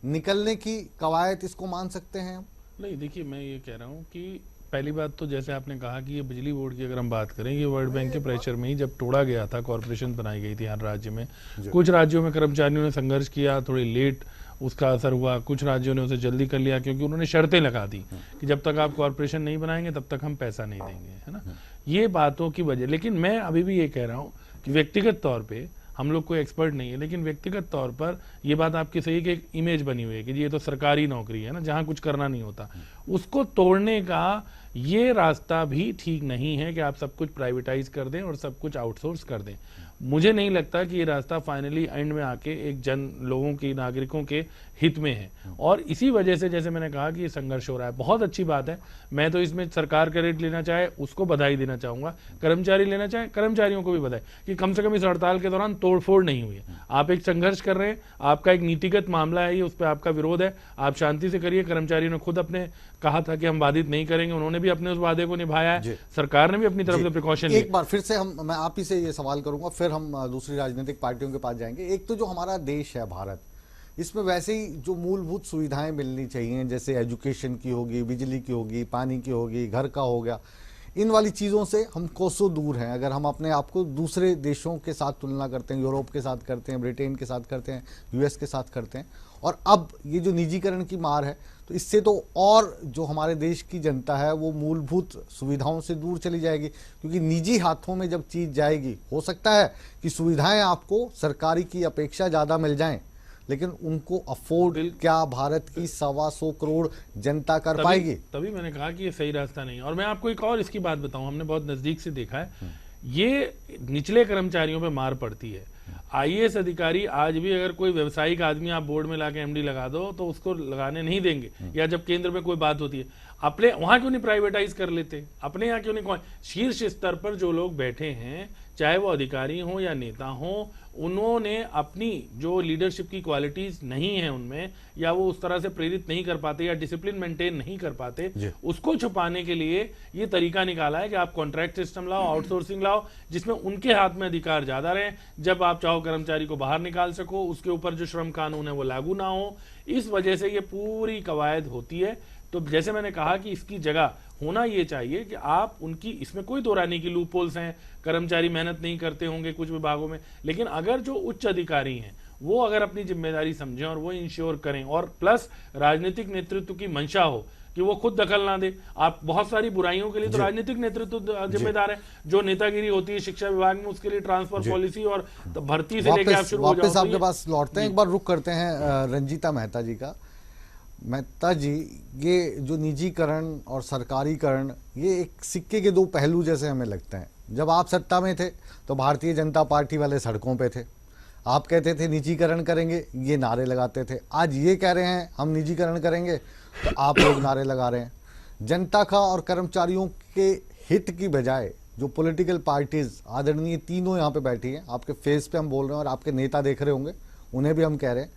निकलने की कवायद इसको मान सकते हैं हम? नहीं, देखिए मैं ये कह रहा हूँ कि पहली बात तो जैसे आपने कहा कि ये बिजली बोर्ड की अगर हम बात करें, ये वर्ल्ड बैंक के प्रेशर में ही जब तोड़ा गया था, कॉरपोरेशन बनाई गई थी हर राज्य में, कुछ राज्यों में कर्मचारियों ने संघर्ष किया, थोड़ी लेट उसका असर हुआ। कुछ राज्यों ने उसे जल्दी कर लिया क्योंकि उन्होंने शर्तें लगा दी कि जब तक आप कॉरपोरेशन नहीं बनाएंगे तब तक हम पैसा नहीं देंगे, है ना। ये बातों की वजह, लेकिन मैं अभी भी ये कह रहा हूँ कि व्यक्तिगत तौर पे हम लोग कोई एक्सपर्ट नहीं है, लेकिन व्यक्तिगत तौर पर ये बात आपकी सही है कि एक इमेज बनी हुई है कि ये तो सरकारी नौकरी है ना, जहाँ कुछ करना नहीं होता। उसको तोड़ने का ये रास्ता भी ठीक नहीं है कि आप सब कुछ प्राइवेटाइज कर दें और सब कुछ आउटसोर्स कर दें। मुझे नहीं लगता कि ये रास्ता फाइनली एंड में आके एक लोगों की, नागरिकों के हित में है। और इसी वजह से जैसे मैंने कहा कि ये संघर्ष हो रहा है, बहुत अच्छी बात है। मैं तो इसमें सरकार क्रेडिट लेना चाहे उसको बधाई देना चाहूंगा, कर्मचारी लेना चाहे कर्मचारियों को भी बधाई कि कम से कम इस हड़ताल के दौरान तोड़फोड़ नहीं हुई है। आप एक संघर्ष कर रहे हैं, आपका एक नीतिगत मामला है, ये उस पर आपका विरोध है, आप शांति से करिए। कर्मचारियों ने खुद अपने कहा था कि हम बाधित नहीं करेंगे, उन्होंने भी अपने उस वादे को निभाया है, सरकार ने भी अपनी तरफ से प्रिकॉशन लिया। एक बार फिर से मैं आप ही से ये सवाल करूंगा, फिर हम दूसरी राजनीतिक पार्टियों के पास जाएंगे। एक तो जो हमारा देश है भारत, इसमें वैसे ही जो मूलभूत सुविधाएं मिलनी चाहिए, जैसे एजुकेशन की होगी, बिजली की होगी, पानी की होगी, घर का हो गया, इन वाली चीज़ों से हम कोसों दूर हैं। अगर हम अपने आप को दूसरे देशों के साथ तुलना करते हैं, यूरोप के साथ करते हैं, ब्रिटेन के साथ करते हैं, यूएस के साथ करते हैं, और अब ये जो निजीकरण की मार है, तो इससे तो और जो हमारे देश की जनता है वो मूलभूत सुविधाओं से दूर चली जाएगी। क्योंकि निजी हाथों में जब चीज़ जाएगी, हो सकता है कि सुविधाएं आपको सरकारी की अपेक्षा ज़्यादा मिल जाएं, लेकिन उनको अफोर्ड क्या भारत की 125 करोड़ जनता कर पाएगी? तभी मैंने कहा कि ये सही रास्ता नहीं है। और मैं आपको एक और इसकी बात बताऊं, हमने बहुत नजदीक से देखा है, ये निचले कर्मचारियों पे मार पड़ती है। आईएएस अधिकारी आज भी अगर कोई व्यवसायिक आदमी आप बोर्ड में लाके एमडी लगा दो तो उसको लगाने नहीं देंगे, या जब केंद्र में कोई बात होती है अपने वहां क्यों नहीं प्राइवेटाइज कर लेते, अपने यहाँ क्यों नहीं? शीर्ष स्तर पर जो लोग बैठे हैं, चाहे वो अधिकारी हो या नेता हो, उन्होंने अपनी जो लीडरशिप की क्वालिटीज नहीं है उनमें, या वो उस तरह से प्रेरित नहीं कर पाते या डिसिप्लिन मेंटेन नहीं कर पाते, उसको छुपाने के लिए ये तरीका निकाला है कि आप कॉन्ट्रैक्ट सिस्टम लाओ, आउटसोर्सिंग लाओ, जिसमें उनके हाथ में अधिकार ज्यादा रहे। जब आप चाहो कर्मचारी को बाहर निकाल सको, उसके ऊपर जो श्रम कानून है वो लागू ना हो। इस वजह से ये पूरी कवायद होती है। तो जैसे मैंने कहा कि इसकी जगह होना ये चाहिए कि आप उनकी, इसमें कोई दोहराने की लूपहोल्स हैं, कर्मचारी मेहनत नहीं करते होंगे कुछ विभागों में, लेकिन अगर जो उच्च अधिकारी हैं वो अगर अपनी जिम्मेदारी समझें और वो इंश्योर करें, और प्लस राजनीतिक नेतृत्व की मंशा हो कि वो खुद दखल ना दे। आप बहुत सारी बुराइयों के लिए तो राजनीतिक नेतृत्व जिम्मेदार है। जो नेतागिरी होती है शिक्षा विभाग में, उसके लिए ट्रांसफर पॉलिसी और भर्ती से लेकर आप शुरू हो जाओ। वापस आपके पास लौटते हैं, एक बार रुक करते हैं रंजीता मेहता जी का। मेहता जी, ये जो निजीकरण और सरकारीकरण, ये एक सिक्के के दो पहलू जैसे हमें लगते हैं। जब आप सत्ता में थे तो भारतीय जनता पार्टी वाले सड़कों पे थे, आप कहते थे निजीकरण करेंगे, ये नारे लगाते थे। आज ये कह रहे हैं हम निजीकरण करेंगे तो आप लोग नारे लगा रहे हैं। जनता का और कर्मचारियों के हित की बजाय जो पॉलिटिकल पार्टीज, आदरणीय तीनों यहाँ पे बैठी हैं, आपके फेस पे हम बोल रहे हैं और आपके नेता देख रहे होंगे, उन्हें भी हम कह रहे हैं,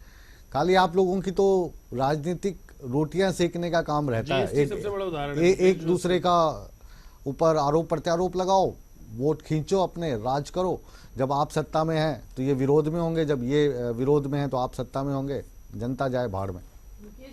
खाली आप लोगों की तो राजनीतिक रोटियां सेकने का काम रहता है। एक दूसरे का ऊपर आरोप प्रत्यारोप लगाओ, वोट खींचो, अपने राज करो। जब आप सत्ता में हैं तो ये विरोध में होंगे, जब ये विरोध में है तो आप सत्ता में होंगे। जनता जाए भाड़ में।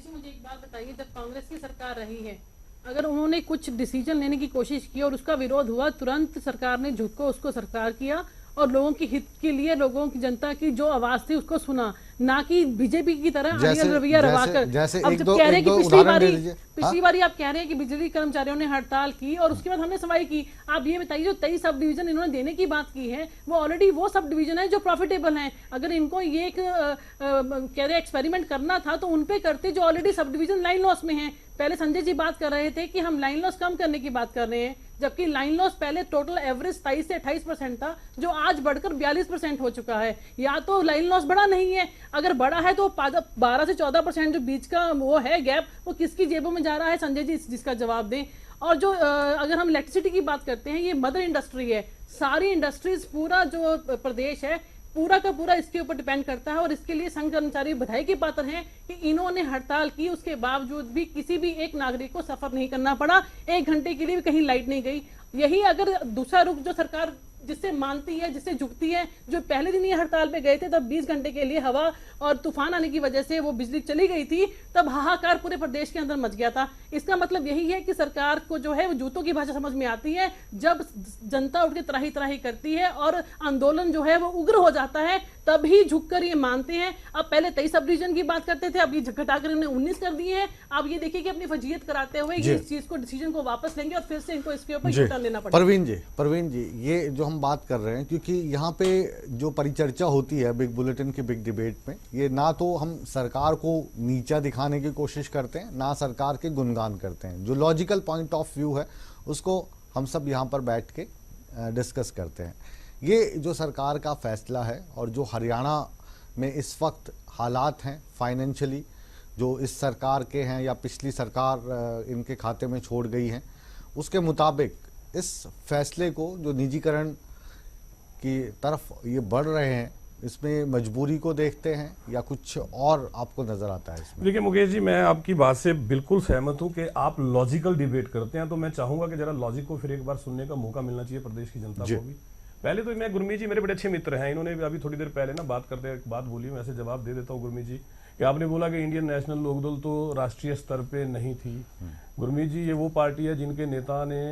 मुझे एक बात बताइए, जब कांग्रेस की सरकार रही है, अगर उन्होंने कुछ डिसीजन लेने की कोशिश की और उसका विरोध हुआ, तुरंत सरकार ने झुक को उसको सरकार किया और लोगों की हित के लिए, लोगों की, जनता की जो आवाज थी उसको सुना, ना कि बीजेपी की तरह रवैया रवाकर। अब जब कह रहे हैं कि पिछली बारी आप कह रहे हैं कि बिजली कर्मचारियों ने हड़ताल की और उसके बाद हमने सफाई की। आप ये बताइए, जो 23 सब डिवीजन इन्होंने देने की बात की है, वो ऑलरेडी वो सब डिवीजन है जो प्रॉफिटेबल हैं। अगर इनको ये एक कह रहे एक्सपेरिमेंट करना था तो उनपे करते जो already sub division line loss में है। पहले संजय जी बात कर रहे थे कि हम लाइन लॉस कम करने की बात कर रहे हैं, जबकि लाइन लॉस पहले टोटल एवरेज 23 से 28% था, जो आज बढ़कर 42% हो चुका है। या तो लाइन लॉस बड़ा नहीं है, अगर बड़ा है तो 12 से 14% जो बीच का वो है गैप, वो किसकी जेबों में जा रहा है? संजय जी जिसका जवाब दें। और जो अगर हम इलेक्ट्रिसिटी की बात करते हैं, ये मदर इंडस्ट्री है, सारी इंडस्ट्रीज, पूरा जो प्रदेश है पूरा का पूरा इसके ऊपर डिपेंड करता है। और इसके लिए संघ कर्मचारी बधाई के पात्र हैं कि इन्होंने हड़ताल की, उसके बावजूद भी किसी भी एक नागरिक को सफर नहीं करना पड़ा, 1 घंटे के लिए भी कहीं लाइट नहीं गई। यही अगर दूसरा रुख जो सरकार जिससे मानती है, जिससे झुकती है। जो पहले दिन ये हड़ताल पे गए थे तब 20 घंटे के लिए हवा और तूफान आने की वजह से वो बिजली चली गई थी, तब हाहाकार पूरे प्रदेश के अंदर मच गया था। इसका मतलब यही है कि सरकार को जो है वो जूतों की भाषा समझ में आती है। जब जनता उठ के त्राही त्राही करती है और आंदोलन जो है वो उग्र हो जाता है, तभी झुककर ये मानते हैं। अब पहले 23 सब डिवीजन की बात करते थे, अब ये घटाकर इन्होंने 19 कर दिए हैं। अब ये देखिए कि अपनी फजीयत कराते हुए ये इस चीज को, डिसीजन को वापस लेंगे और फिर से इनको इसके ऊपर यू टर्न लेना पड़ेगा। परवीन जी, ये जो हम बात कर रहे हैं, क्योंकि यहाँ पे जो परिचर्चा होती है बिग बुलेटिन की बिग डिबेट में, ये ना तो हम सरकार को नीचा दिखाने की कोशिश करते हैं, ना सरकार के गुणगान करते हैं। जो लॉजिकल पॉइंट ऑफ व्यू है उसको हम सब यहाँ पर बैठ के डिस्कस करते हैं। ये जो सरकार का फैसला है और जो हरियाणा में इस वक्त हालात हैं फाइनेंशियली, जो इस सरकार के हैं या पिछली सरकार इनके खाते में छोड़ गई हैं, उसके मुताबिक इस फैसले को जो निजीकरण की तरफ ये बढ़ रहे हैं, इसमें मजबूरी को देखते हैं या कुछ और आपको नजर आता है इसमें? देखिए मुकेश जी, मैं आपकी बात से बिल्कुल सहमत हूं कि आप लॉजिकल डिबेट करते हैं, तो मैं चाहूंगा कि जरा लॉजिक को फिर एक बार सुनने का मौका मिलना चाहिए प्रदेश की जनता को भी। पहले तो मैं, गुरमीत जी मेरे बड़े अच्छे मित्र हैं, इन्होंने अभी थोड़ी देर पहले ना बात करते एक बात बोली, मैं ऐसे जवाब दे देता हूँ गुरमीत जी, कि आपने बोला कि इंडियन नेशनल लोकदल तो राष्ट्रीय स्तर पे नहीं थी। गुरमीत जी, ये वो पार्टी है जिनके नेता ने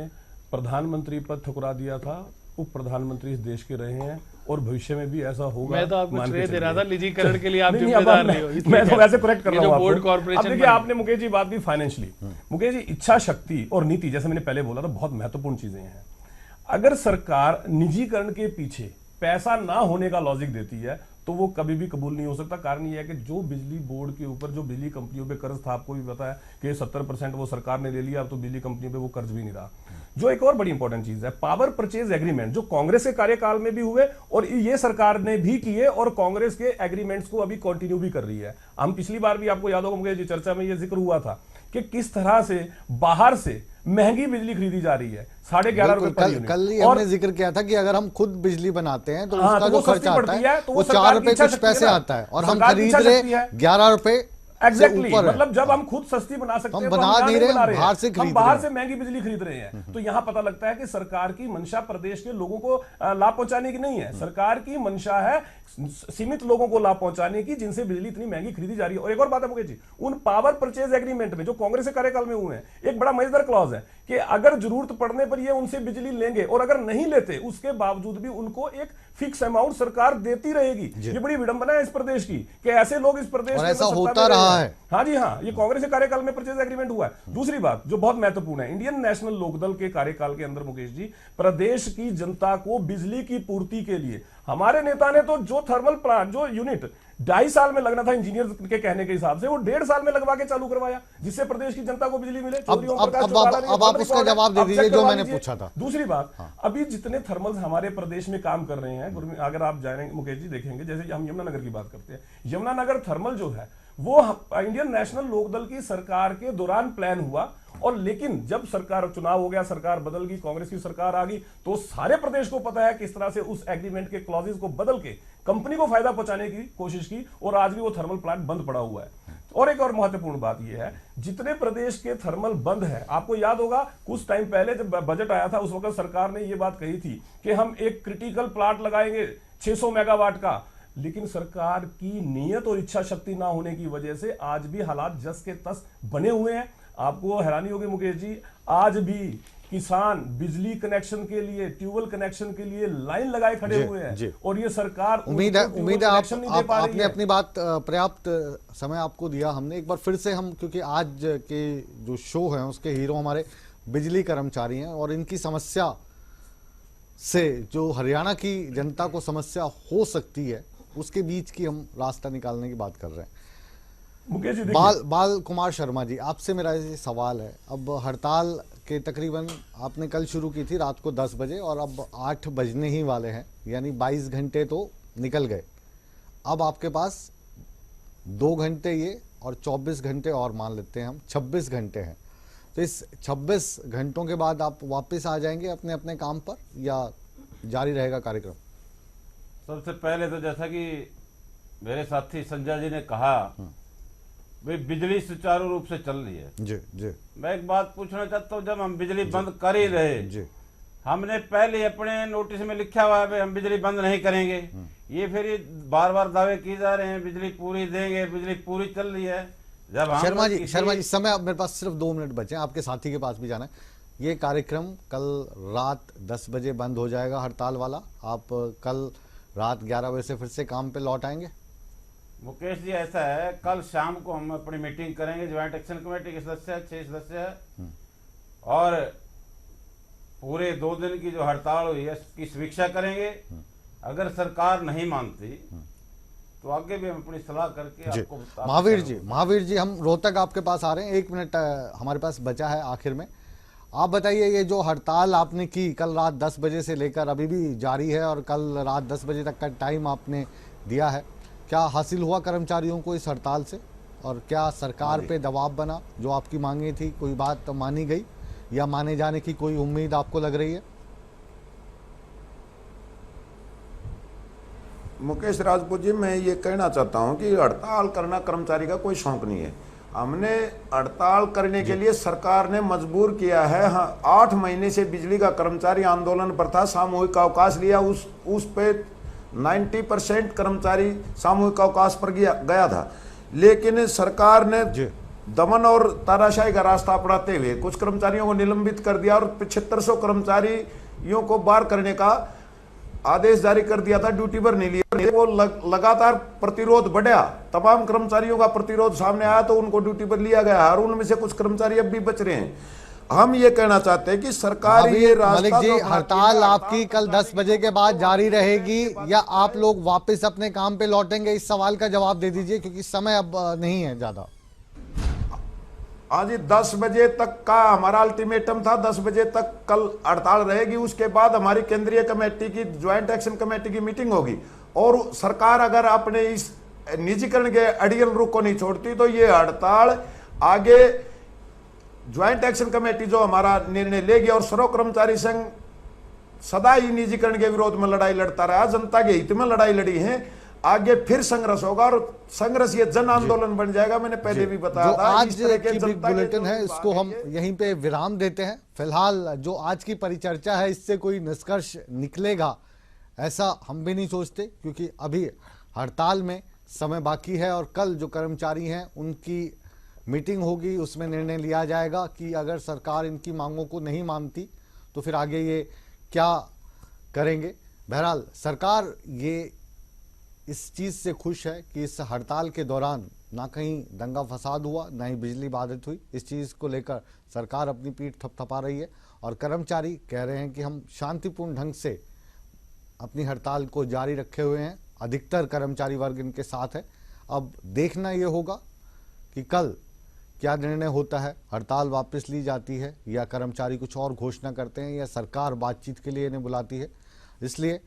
प्रधानमंत्री पद ठुकरा दिया था, उप प्रधानमंत्री इस देश के रहे हैं और भविष्य में भी ऐसा होगा। मैं तो आपको श्रेय दे रहा था निजीकरण के लिए, आप जिम्मेदार नहीं हो। मैं तो वैसे करेक्ट कर रहा हूं बोर्ड आपको। कॉर्पोरेशन। अब देखिए, आपने मुकेश जी बात की फाइनेंशियली, मुकेश जी इच्छा शक्ति और नीति, जैसे मैंने पहले बोला था, बहुत महत्वपूर्ण चीजें हैं। अगर सरकार निजीकरण के पीछे पैसा ना होने का लॉजिक देती है तो वो कभी भी कबूल नहीं हो सकता। कारण ये है कि जो बिजली बोर्ड के ऊपर, जो बिजली कंपनियों पे कर्ज था, आपको भी पता है कि 70% वो सरकार ने ले लिया, अब तो बिजली कंपनियों पे वो कर्ज भी नहीं रहा। जो एक और बड़ी इंपॉर्टेंट चीज है, पावर परचेज एग्रीमेंट, जो कांग्रेस के कार्यकाल में भी हुए और ये सरकार ने भी किए और कांग्रेस के एग्रीमेंट्स को अभी कंटिन्यू भी कर रही है। हम पिछली बार भी, आपको याद होगा मुझे चर्चा में ये जिक्र हुआ था कि किस तरह से बाहर से महंगी बिजली खरीदी जा रही है, 11.5 रुपए पर यूनिट। कल ही हमने जिक्र किया था कि अगर हम खुद बिजली बनाते हैं तो उसका जो खर्च आता है वो 4 रुपए कुछ पैसे आता है और हम खरीद रहे 11 रुपए। एग्जैक्टली, मतलब जब हम खुद सस्ती बना सकते हैं, हम बना नहीं रहे, बाहर से हम बाहर से महंगी बिजली खरीद रहे हैं। तो यहां पता लगता है कि सरकार की मंशा प्रदेश के लोगों को लाभ पहुंचाने की नहीं है, सरकार की मंशा है सीमित लोगों को लाभ पहुंचाने की, जिनसे बिजली इतनी महंगी खरीदी जा रही है। और एक और बात है मुकेश जी, उन पावर परचेज एग्रीमेंट में जो कांग्रेस के कार्यकाल में हुए हैं, एक बड़ा मजेदार क्लॉज है कि अगर जरूरत पड़ने पर ये उनसे बिजली लेंगे और अगर नहीं लेते उसके बावजूद भी उनको एक फिक्स अमाउंट सरकार देती रहेगी। ये बड़ी विडंबना है इस प्रदेश की कि ऐसे लोग इस प्रदेश में ऐसा होता रहा है। हाँ जी हाँ, ये कांग्रेस के कार्यकाल में परचेज एग्रीमेंट हुआ है। दूसरी बात जो बहुत महत्वपूर्ण है, इंडियन नेशनल लोकदल के कार्यकाल के अंदर मुकेश जी, प्रदेश की जनता को बिजली की पूर्ति के लिए हमारे नेता ने तो जो थर्मल प्लांट, जो यूनिट 2.5 साल में लगना था इंजीनियर के कहने के हिसाब से, वो 1.5 साल में लगवा के चालू करवाया, जिससे प्रदेश की जनता को बिजली मिले। अब आप उसका जवाब दे दीजिए जो मैंने पूछा था। दूसरी बात, अभी जितने थर्मल्स हमारे प्रदेश में काम कर रहे हैं, अगर आप जाएंगे मुकेश जी देखेंगे, जैसे हम यमुनानगर की बात करते हैं, यमुनानगर थर्मल जो है वो इंडियन नेशनल लोकदल की सरकार के दौरान प्लान हुआ, और लेकिन जब सरकार, चुनाव हो गया, सरकार बदल गई, कांग्रेस की सरकार आ गई, तो सारे प्रदेश को पता है किस तरह से उस एग्रीमेंट के क्लॉजेस को बदल के कंपनी को फायदा पहुंचाने की कोशिश की, और आज भी वो थर्मल प्लांट बंद पड़ा हुआ है। और एक और महत्वपूर्ण बात यह है, जितने प्रदेश के थर्मल बंद है, आपको याद होगा कुछ टाइम पहले जब बजट आया था, उस वक्त सरकार ने यह बात कही थी कि हम एक क्रिटिकल प्लांट लगाएंगे 600 मेगावाट का, लेकिन सरकार की नीयत और इच्छा शक्ति ना होने की वजह से आज भी हालात जस के तस बने हुए हैं। आपको हैरानी होगी मुकेश जी, आज भी किसान बिजली कनेक्शन के लिए, ट्यूबवेल कनेक्शन के लिए लाइन लगाए खड़े हुए हैं, और ये सरकार, उम्मीद है आपने अपनी बात पर्याप्त समय आपको दिया। हमने एक बार फिर से हम, क्योंकि आज के जो शो है उसके हीरो हमारे बिजली कर्मचारी हैं और इनकी समस्या से जो हरियाणा की जनता को समस्या हो सकती है उसके बीच की हम रास्ता निकालने की बात कर रहे हैं। मुकेश जी, बाल कुमार शर्मा जी, आपसे मेरा ये सवाल है, अब हड़ताल के तकरीबन आपने कल शुरू की थी रात को 10 बजे और अब 8 बजने ही वाले हैं, यानी 22 घंटे तो निकल गए। अब आपके पास 2 घंटे ये और 24 घंटे और मान लेते हैं हम, 26 घंटे हैं। तो इस 26 घंटों के बाद आप वापस आ जाएंगे अपने अपने काम पर या जारी रहेगा कार्यक्रम? सबसे पहले तो जैसा कि मेरे साथी संजय जी ने कहा, भाई बिजली सुचारू रूप से चल रही है। जी जी। मैं एक बात पूछना चाहता हूँ, जब हम बिजली बंद कर ही रहे जी, हमने पहले अपने नोटिस में लिखा हुआ है हम बिजली बंद नहीं करेंगे। ये फिर ये बार बार दावे किए जा रहे हैं बिजली पूरी देंगे, बिजली पूरी चल रही है। जब हम शर्मा जी समय अब मेरे पास सिर्फ 2 मिनट बचे हैं, आपके साथी के पास भी जाना है। ये कार्यक्रम कल रात 10 बजे बंद हो जाएगा हड़ताल वाला, आप कल रात 11 बजे से फिर से काम पे लौट आएंगे? मुकेश जी ऐसा है, कल शाम को हम अपनी मीटिंग करेंगे, ज्वाइंट एक्शन कमेटी के सदस्य 6 सदस्य है, और पूरे 2 दिन की जो हड़ताल हुई है इसकी समीक्षा करेंगे। अगर सरकार नहीं मानती तो आगे भी हम अपनी सलाह करके आपको महावीर जी हम रोहतक आपके पास आ रहे हैं, 1 मिनट हमारे पास बचा है आखिर में। आप बताइए, ये जो हड़ताल आपने की कल रात 10 बजे से लेकर अभी भी जारी है और कल रात 10 बजे तक का टाइम आपने दिया है, क्या हासिल हुआ कर्मचारियों को इस हड़ताल से? और क्या सरकार पे दबाव बना? जो आपकी मांगे थी कोई बात मानी गई या माने जाने की कोई उम्मीद आपको लग रही है? मुकेश राजपूत जी, मैं ये कहना चाहता हूं कि हड़ताल करना कर्मचारी का कोई शौक नहीं है। हमने हड़ताल करने के लिए सरकार ने मजबूर किया है। हाँ, 8 महीने से बिजली का कर्मचारी आंदोलन पर था, सामूहिक अवकाश लिया, उस पे 90% कर्मचारी सामूहिक अवकाश पर गया था। लेकिन सरकार ने दमन और तानाशाही का रास्ता अपनाते हुए कुछ कर्मचारियों को निलंबित कर दिया और 7500 कर्मचारियों को बाहर करने का आदेश जारी कर दिया था, ड्यूटी पर नहीं लिया। वो लगातार प्रतिरोध बढ़ा, तमाम कर्मचारियों का प्रतिरोध सामने आया तो उनको ड्यूटी पर लिया गया और उनमें से कुछ कर्मचारी अब भी बच रहे हैं। हम ये कहना चाहते हैं कि सरकार ये रास्ता, मलिक जी, हड़ताल आपकी कल 10 बजे के बाद जारी रहेगी या आप लोग वापस अपने काम पे लौटेंगे? इस सवाल का जवाब दे दीजिए क्योंकि समय अब नहीं है ज्यादा। आज 10 बजे तक का हमारा अल्टीमेटम था, 10 बजे तक कल हड़ताल रहेगी। उसके बाद हमारी केंद्रीय कमेटी की, ज्वाइंट एक्शन कमेटी की मीटिंग होगी और सरकार अगर अपने इस निजीकरण के अड़ियल रुख को नहीं छोड़ती तो ये हड़ताल आगे ज्वाइंट एक्शन कमेटी जो हमारा निर्णय लेगी और सर्व कर्मचारी संघ सदा ही निजीकरण के विरोध में लड़ाई लड़ता रहा, जनता के हित में लड़ाई लड़ी है। आगे फिर संघर्ष होगा और संघर्ष ये जन आंदोलन बन जाएगा। मैंने पहले भी बताया था। आज की बिग बुलेटिन है, इसको हम यहीं पे विराम देते हैं। फिलहाल जो आज की परिचर्चा है इससे कोई निष्कर्ष निकलेगा ऐसा हम भी नहीं सोचते, क्योंकि अभी हड़ताल में समय बाकी है और कल जो कर्मचारी हैं उनकी मीटिंग होगी, उसमें निर्णय लिया जाएगा कि अगर सरकार इनकी मांगों को नहीं मानती तो फिर आगे ये क्या करेंगे। बहरहाल सरकार ये इस चीज़ से खुश है कि इस हड़ताल के दौरान ना कहीं दंगा फसाद हुआ, ना ही बिजली बाधित हुई। इस चीज़ को लेकर सरकार अपनी पीठ थपथपा रही है और कर्मचारी कह रहे हैं कि हम शांतिपूर्ण ढंग से अपनी हड़ताल को जारी रखे हुए हैं। अधिकतर कर्मचारी वर्ग इनके साथ है। अब देखना ये होगा कि कल क्या निर्णय होता है, हड़ताल वापस ली जाती है या कर्मचारी कुछ और घोषणा करते हैं या सरकार बातचीत के लिए इन्हें बुलाती है। इसलिए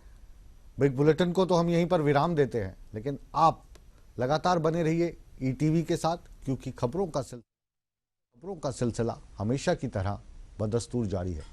बिग बुलेटिन को तो हम यहीं पर विराम देते हैं, लेकिन आप लगातार बने रहिए ईटीवी के साथ, क्योंकि खबरों का सिलसिला हमेशा की तरह बदस्तूर जारी है।